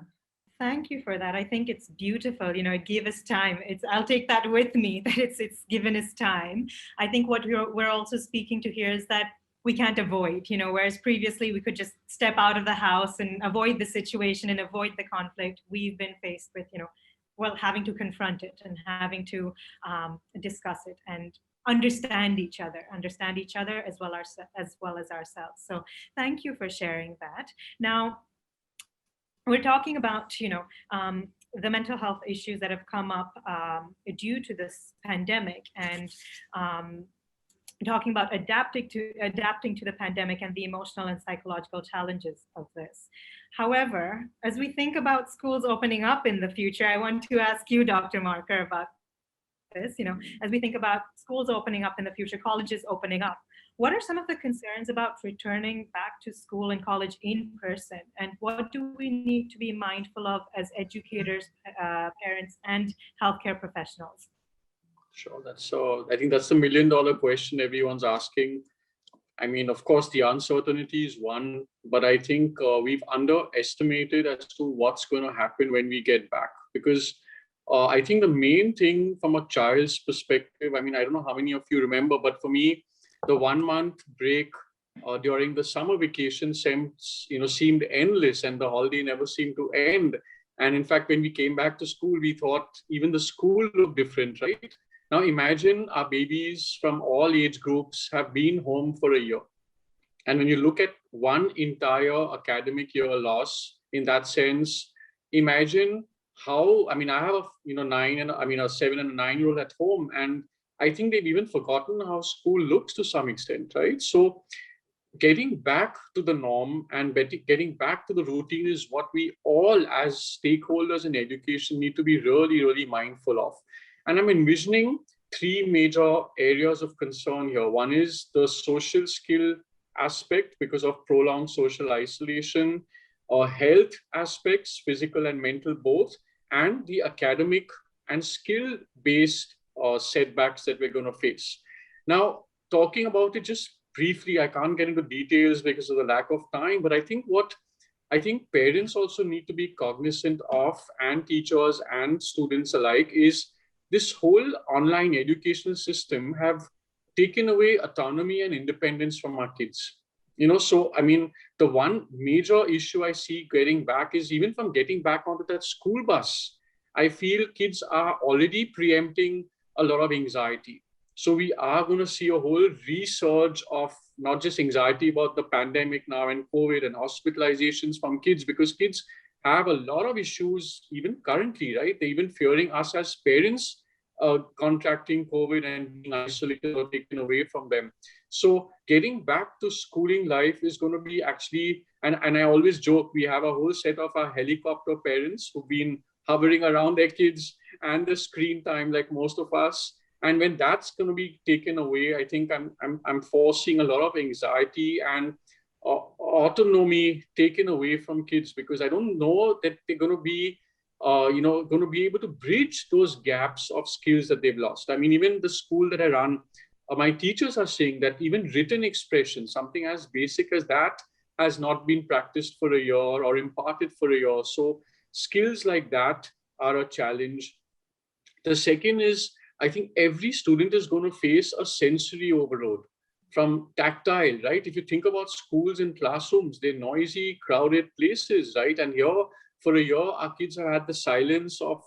Thank you for that. I think it's beautiful. It gave us time. I'll take that with me, that it's given us time. I think what we're also speaking to here is that we can't avoid, whereas previously we could just step out of the house and avoid the situation and avoid the conflict. We've been faced with, having to confront it and having to discuss it and understand each other as well as ourselves. So thank you for sharing that. Now, we're talking about, the mental health issues that have come up due to this pandemic, and talking about adapting to the pandemic and the emotional and psychological challenges of this. However, as we think about schools opening up in the future, I want to ask you, Dr. Marker, about this. As we think about schools opening up in the future, colleges opening up, what are some of the concerns about returning back to school and college in person? And what do we need to be mindful of as educators, parents, and healthcare professionals? Sure. I think that's the $1 million question everyone's asking. I mean, of course, the uncertainty is one, but I think we've underestimated as to what's going to happen when we get back. Because I think the main thing from a child's perspective, I mean, I don't know how many of you remember, but for me, the 1 month break during the summer vacation seemed endless, and the holiday never seemed to end. And in fact, when we came back to school, we thought even the school looked different, right? Now imagine our babies from all age groups have been home for a year. And when you look at one entire academic year loss in that sense, imagine how, I mean, I have a 7 and a 9-year-old at home, and I think they've even forgotten how school looks to some extent, right? So getting back to the norm and getting back to the routine is what we all as stakeholders in education need to be really, really mindful of. And I'm envisioning 3 major areas of concern here. One is the social skill aspect because of prolonged social isolation, health aspects, physical and mental both, and the academic and skill-based setbacks that we're going to face. Now, talking about it just briefly, I can't get into details because of the lack of time, but I think parents also need to be cognizant of, and teachers and students alike, is this whole online educational system have taken away autonomy and independence from our kids. So, I mean, the one major issue I see getting back is even from getting back onto that school bus, I feel kids are already preempting a lot of anxiety. So we are going to see a whole resurge of not just anxiety about the pandemic now and COVID and hospitalizations from kids, because kids have a lot of issues even currently, right? They're even fearing us as parents contracting COVID and being isolated or taken away from them. So getting back to schooling life is going to be actually, and I always joke, we have a whole set of our helicopter parents who've been hovering around their kids and the screen time like most of us. And when that's going to be taken away, I think I'm foreseeing a lot of anxiety and autonomy taken away from kids, because I don't know that they're going to be going to be able to bridge those gaps of skills that they've lost. I mean, even the school that I run, my teachers are saying that even written expression, something as basic as that, has not been practiced for a year or imparted for a year. So skills like that are a challenge. The second is, I think every student is going to face a sensory overload from tactile, right? If you think about schools and classrooms, they're noisy, crowded places, right? And here, for a year, our kids have had the silence of,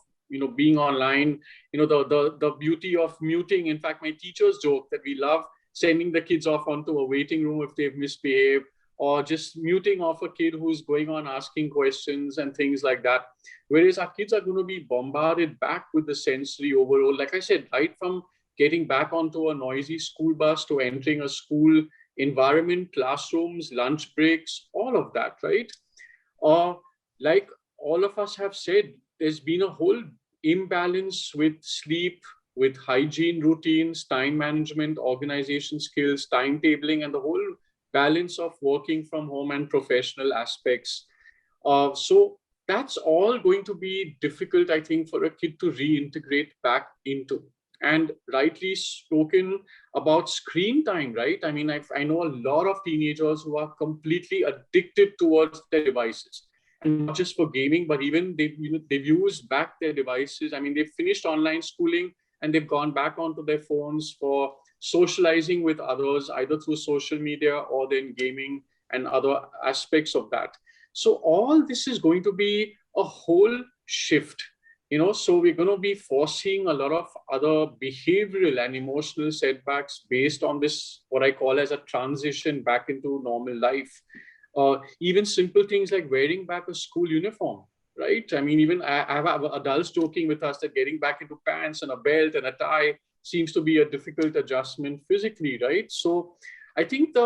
being online, the beauty of muting. In fact, my teachers joke that we love sending the kids off onto a waiting room if they've misbehaved, or just muting off a kid who's going on asking questions and things like that. Whereas our kids are going to be bombarded back with the sensory overload. Like I said, right from getting back onto a noisy school bus to entering a school environment, classrooms, lunch breaks, all of that, right? Or like all of us have said, there's been a whole imbalance with sleep, with hygiene routines, time management, organization skills, timetabling, and the whole balance of working from home and professional aspects. So that's all going to be difficult, I think, for a kid to reintegrate back into. And rightly spoken about screen time, right? I mean, I know a lot of teenagers who are completely addicted towards their devices. And not just for gaming, but even they've used back their devices. I mean, they've finished online schooling and they've gone back onto their phones for socializing with others, either through social media or then gaming and other aspects of that. So all this is going to be a whole shift, so we're going to be foreseeing a lot of other behavioral and emotional setbacks based on this, what I call as a transition back into normal life. Even simple things like wearing back a school uniform, right? I mean, even I have adults joking with us that getting back into pants and a belt and a tie seems to be a difficult adjustment physically, right? So I think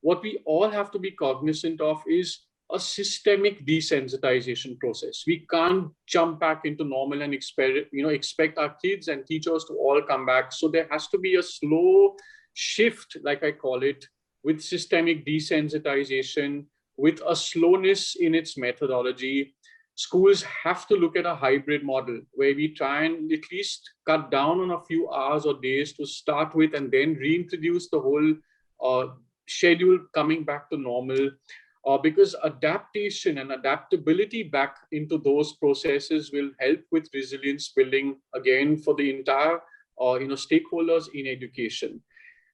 what we all have to be cognizant of is a systemic desensitization process. We can't jump back into normal and expect our kids and teachers to all come back. So there has to be a slow shift, like I call it, with systemic desensitization, with a slowness in its methodology. Schools have to look at a hybrid model where we try and at least cut down on a few hours or days to start with, and then reintroduce the whole schedule coming back to normal. Because adaptation and adaptability back into those processes will help with resilience building, again, for the entire stakeholders in education.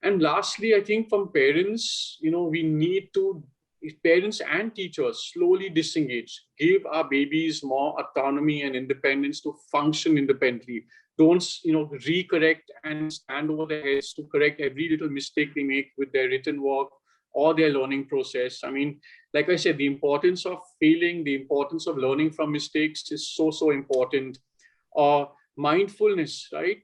And lastly, I think from parents, we need to, parents and teachers, slowly disengage, give our babies more autonomy and independence to function independently. Don't, recorrect and stand over their heads to correct every little mistake they make with their written work or their learning process. I mean, like I said, the importance of failing, the importance of learning from mistakes is so important. Mindfulness, right?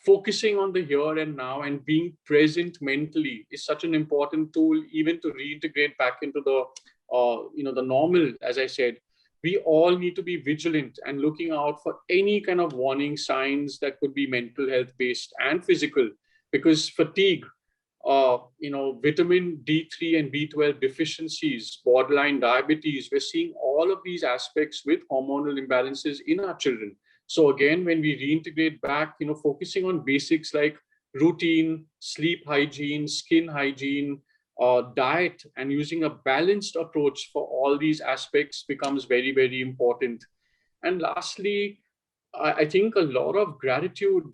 Focusing on the here and now and being present mentally is such an important tool, even to reintegrate back into the normal. As I said, we all need to be vigilant and looking out for any kind of warning signs that could be mental health based and physical, because fatigue, vitamin D3 and B12 deficiencies, borderline diabetes, we're seeing all of these aspects with hormonal imbalances in our children. So again, when we reintegrate back, focusing on basics like routine, sleep hygiene, skin hygiene, diet, and using a balanced approach for all these aspects becomes very, very important. And lastly, I think a lot of gratitude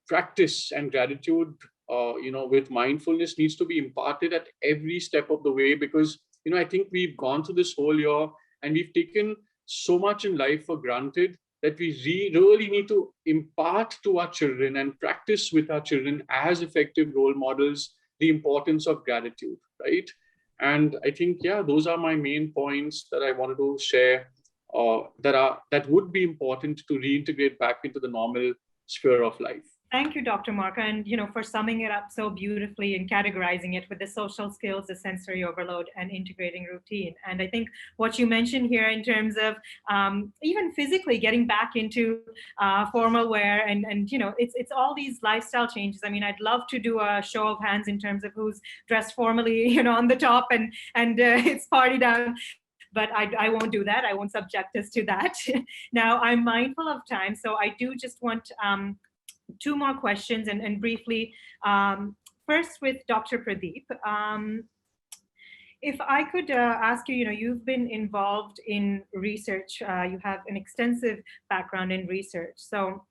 practice and gratitude with mindfulness needs to be imparted at every step of the way, because, I think we've gone through this whole year and we've taken so much in life for granted that we really need to impart to our children and practice with our children as effective role models the importance of gratitude, right? And I think, those are my main points that I wanted to share that would be important to reintegrate back into the normal sphere of life. Thank you, Dr. Mark, and for summing it up so beautifully and categorizing it with the social skills, the sensory overload, and integrating routine. And I think what you mentioned here in terms of even physically getting back into formal wear, and it's all these lifestyle changes. I mean, I'd love to do a show of hands in terms of who's dressed formally, on the top, and it's party down. but I won't do that. I won't subject us to that. Now, I'm mindful of time, so I do just want two more questions and briefly, first with Dr. Pradeep. If I could ask you, you've been involved in research. You have an extensive background in research. So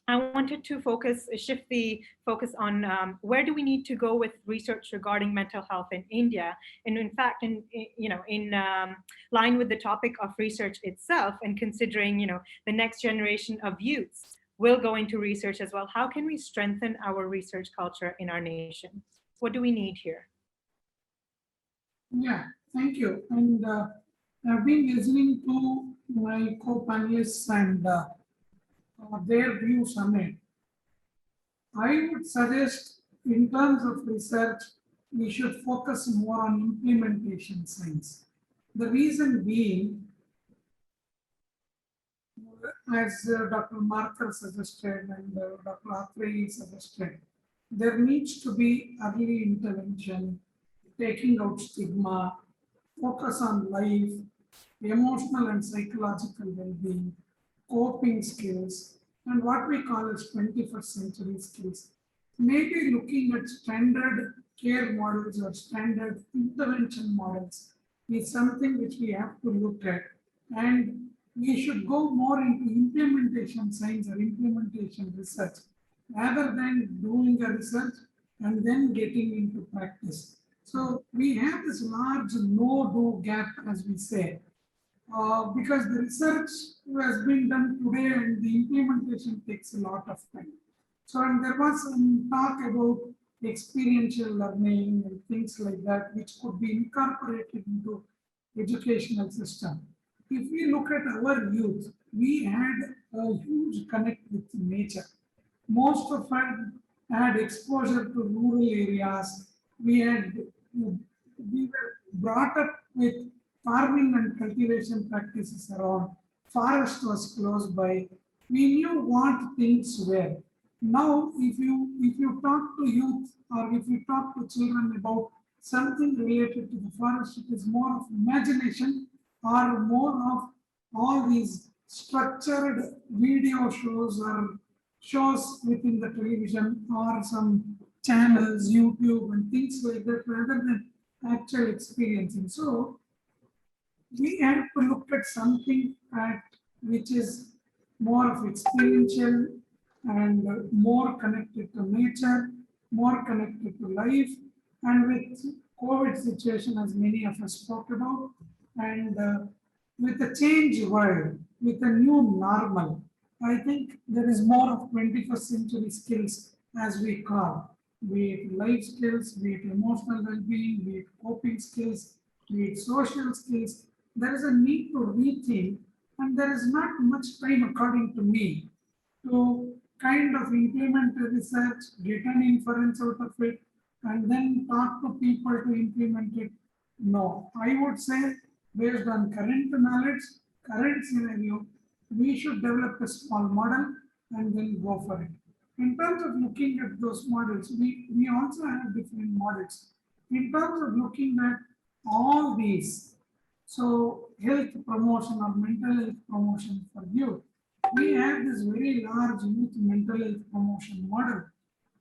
I wanted to shift the focus on where do we need to go with research regarding mental health in India, and in fact, in line with the topic of research itself, and considering the next generation of youths will go into research as well. How can we strengthen our research culture in our nation? What do we need here? Yeah, thank you. And I've been listening to my co-panelists and their views on it. I would suggest, in terms of research, we should focus more on implementation science. The reason being, as Dr. Marker suggested and Dr. Atrey suggested, there needs to be early intervention, taking out stigma, focus on life, emotional and psychological well-being, coping skills, and what we call as 21st century skills. Maybe looking at standard care models or standard intervention models is something which we have to look at. And we should go more into implementation science or implementation research rather than doing a research and then getting into practice. So we have this large no-do gap, as we say, because the research has been done today and the implementation takes a lot of time. So, and there was some talk about experiential learning and things like that, which could be incorporated into educational system. If we look at our youth, we had a huge connect with nature. Most of us had exposure to rural areas. We were brought up with farming and cultivation practices around. Forest was close by. We knew what things were. Now, if you talk to youth or if you talk to children about something related to the forest, it is more of imagination or more of all these structured video shows or shows within the television or some channels, YouTube and things like that, rather than actual experiencing. So we have to look at something which is more of experiential and more connected to nature, more connected to life, and with COVID situation, as many of us spoke about, and with a changed world, with a new normal, I think there is more of 21st century skills, as we call, be it life skills, be it emotional well-being, be it coping skills, be it social skills. There is a need to rethink, and there is not much time, according to me, to kind of implement the research, get an inference out of it, and then talk to people to implement it. No, I would say, based on current knowledge, current scenario, we should develop a small model and then go for it. In terms of looking at those models, we also have different models. In terms of looking at all these, so health promotion or mental health promotion for youth, we have this very large youth mental health promotion model,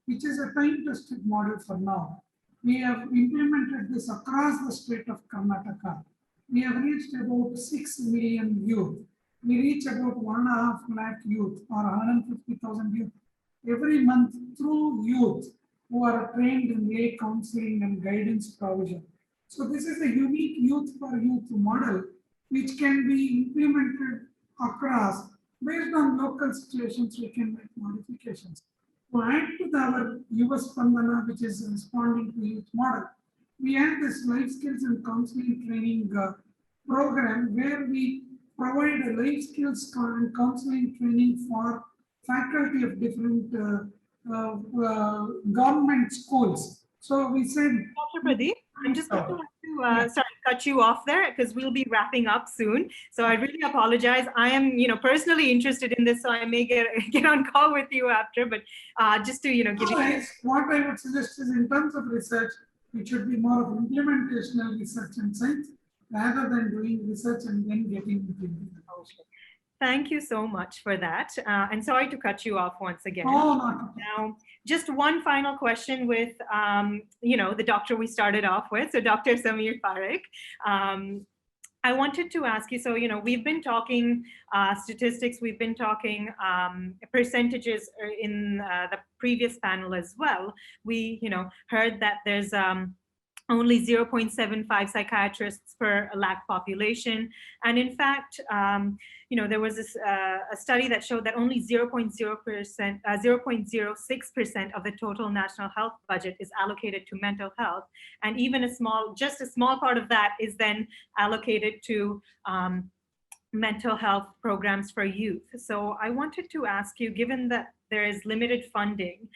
which is a time-tested model for now. We have implemented this across the state of Karnataka. We have reached about 6 million youth. We reach about 1.5 lakh youth or 150,000 youth every month through youth who are trained in lay counseling and guidance provision. So this is a unique youth for youth model which can be implemented across. Based on local situations, we can make modifications. To add to our Yuva Spandana, which is responding to youth model, we have this life skills and counseling training program where we provide a life skills and counseling training for faculty of different government schools. So we said, Dr. Pradeep, I'm just going to cut you off there because we'll be wrapping up soon. So I really apologize. I am, personally interested in this, so I may get on call with you after. But just to, give you. What I would suggest is, in terms of research, it should be more of implementational research and science. rather than doing research and then getting into it. Okay. Thank you so much for that. And sorry to cut you off once again. Oh, not. Now, just one final question with, the doctor we started off with. So Dr. Samir Parikh, I wanted to ask you, so, we've been talking statistics, we've been talking percentages in the previous panel as well. We, heard that there's only 0.75 psychiatrists per lakh population. And in fact, there was this, a study that showed that only 0.06% of the total national health budget is allocated to mental health. And even just a small part of that is then allocated to mental health programs for youth. So I wanted to ask you, given that there is limited funding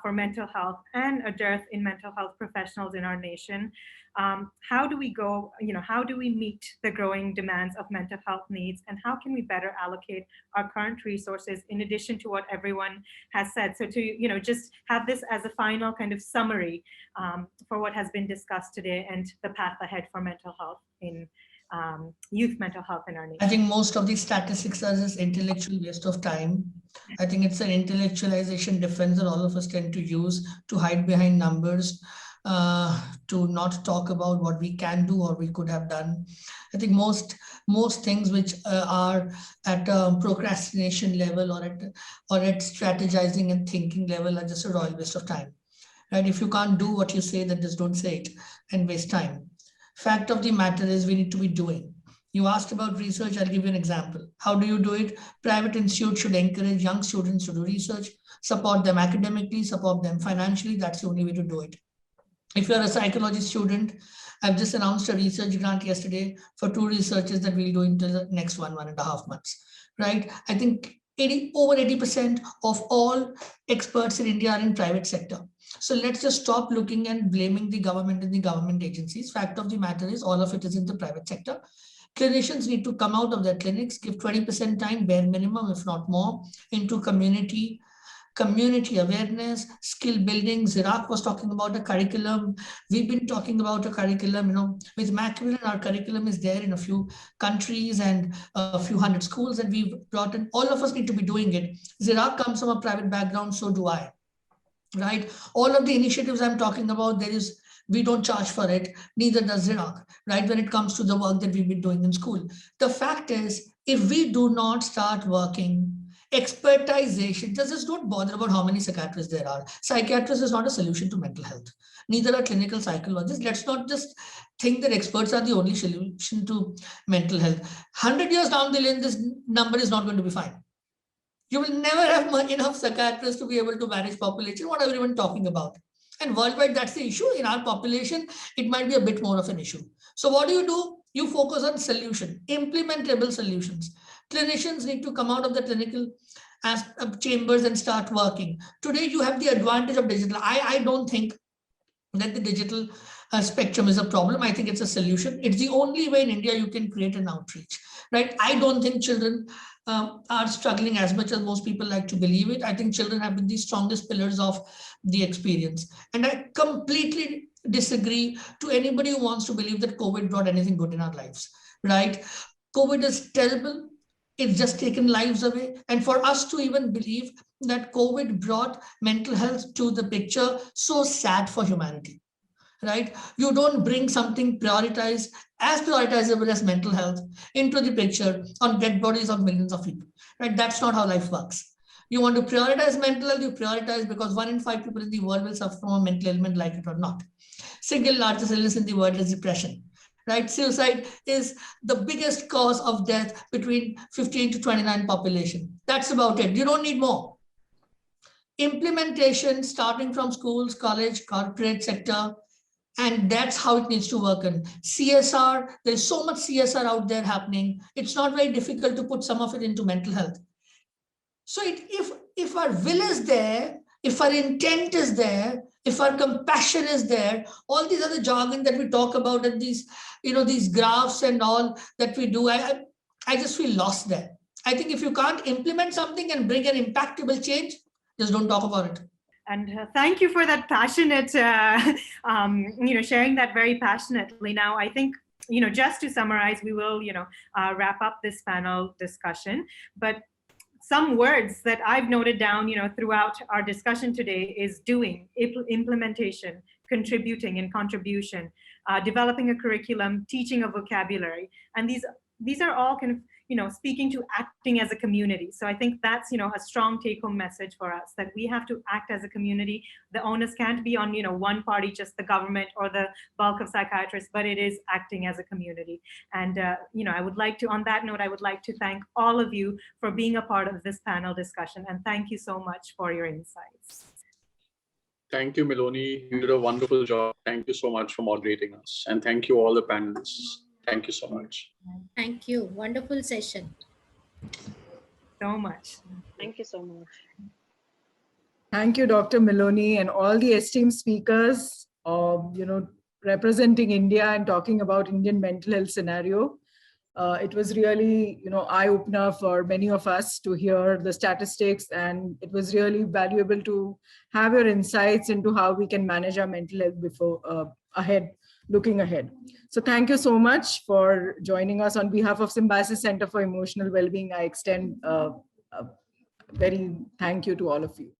for mental health and a dearth in mental health professionals in our nation, how do we how do we meet the growing demands of mental health needs, and how can we better allocate our current resources in addition to what everyone has said? So to, just have this as a final kind of summary for what has been discussed today and the path ahead for mental health in youth mental health in our nation. I think most of these statistics are just intellectual waste of time. I think it's an intellectualization defense that all of us tend to use to hide behind numbers, to not talk about what we can do or we could have done. I think most things which are at a procrastination level or at strategizing and thinking level are just a royal waste of time. Right? If you can't do what you say, then just don't say it and waste time. Fact of the matter is we need to be doing. You asked about research, I'll give you an example. How do you do it? Private institutes should encourage young students to do research, support them academically, support them financially. That's the only way to do it. If you're a psychology student, I've just announced a research grant yesterday for 2 researches that we'll do into the next 1.5 months, right? I think over 80% of all experts in India are in private sector. So let's just stop looking and blaming the government and the government agencies. Fact of the matter is all of it is in the private sector. Clinicians need to come out of their clinics, give 20% time, bare minimum, if not more, into community awareness, skill building. Zirak was talking about a curriculum. We've been talking about a curriculum, with Macmillan, our curriculum is there in a few countries and a few hundred schools that we've brought in. All of us need to be doing it. Zirak comes from a private background, so do I, right? All of the initiatives I'm talking about, we don't charge for it, neither does Zirak, right? When it comes to the work that we've been doing in school. The fact is, if we do not start working, expertization, just don't bother about how many psychiatrists there are. Psychiatrists is not a solution to mental health. Neither are clinical psychologists. Let's not just think that experts are the only solution to mental health. 100 years down the lane, this number is not going to be fine. You will never have enough psychiatrists to be able to manage population. What are we even talking about? And worldwide, that's the issue. In our population, it might be a bit more of an issue. So what do? You focus on solution, implementable solutions. Clinicians need to come out of the clinical chambers and start working. Today, you have the advantage of digital. I don't think that the digital spectrum is a problem. I think it's a solution. It's the only way in India you can create an outreach, right? I don't think children are struggling as much as most people like to believe it. I think children have been the strongest pillars of the experience. And I completely disagree to anybody who wants to believe that COVID brought anything good in our lives, right? COVID is terrible. It's just taken lives away. And for us to even believe that COVID brought mental health to the picture, so sad for humanity, right? You don't bring something prioritized, as prioritizable as mental health, into the picture on dead bodies of millions of people, right? That's not how life works. You want to prioritize mental health, you prioritize because 1 in 5 people in the world will suffer from a mental ailment, like it or not. Single largest illness in the world is depression, right? Suicide is the biggest cause of death between 15 to 29 population. That's about it. You don't need more. Implementation starting from schools, college, corporate sector, and that's how it needs to work. And CSR, there's so much CSR out there happening. It's not very difficult to put some of it into mental health. So if our will is there, if our intent is there, if our compassion is there, all these other jargon that we talk about and these, these graphs and all that we do, I just feel lost there. I think if you can't implement something and bring an impactable change, just don't talk about it. And thank you for that passionate, sharing that very passionately. Now, I think just to summarize, we will, wrap up this panel discussion, but some words that I've noted down, throughout our discussion today is doing, implementation, contributing and contribution, developing a curriculum, teaching a vocabulary. And these are all kind of, speaking to acting as a community. So I think that's, a strong take-home message for us, that we have to act as a community. The onus can't be on, one party, just the government or the bulk of psychiatrists, but it is acting as a community. And, I would like to, on that note, I would like to thank all of you for being a part of this panel discussion. And thank you so much for your insights. Thank you, Meloni. You did a wonderful job. Thank you so much for moderating us. And thank you all the panelists. Thank you so much. Thank you. Wonderful session. So much. Thank you so much. Thank you, Dr. Meloni, and all the esteemed speakers, representing India and talking about Indian mental health scenario. It was really, eye-opener for many of us to hear the statistics, and it was really valuable to have your insights into how we can manage our mental health looking ahead. So thank you so much for joining us. On behalf of Symbiosis Center for Emotional Wellbeing, I extend a very thank you to all of you.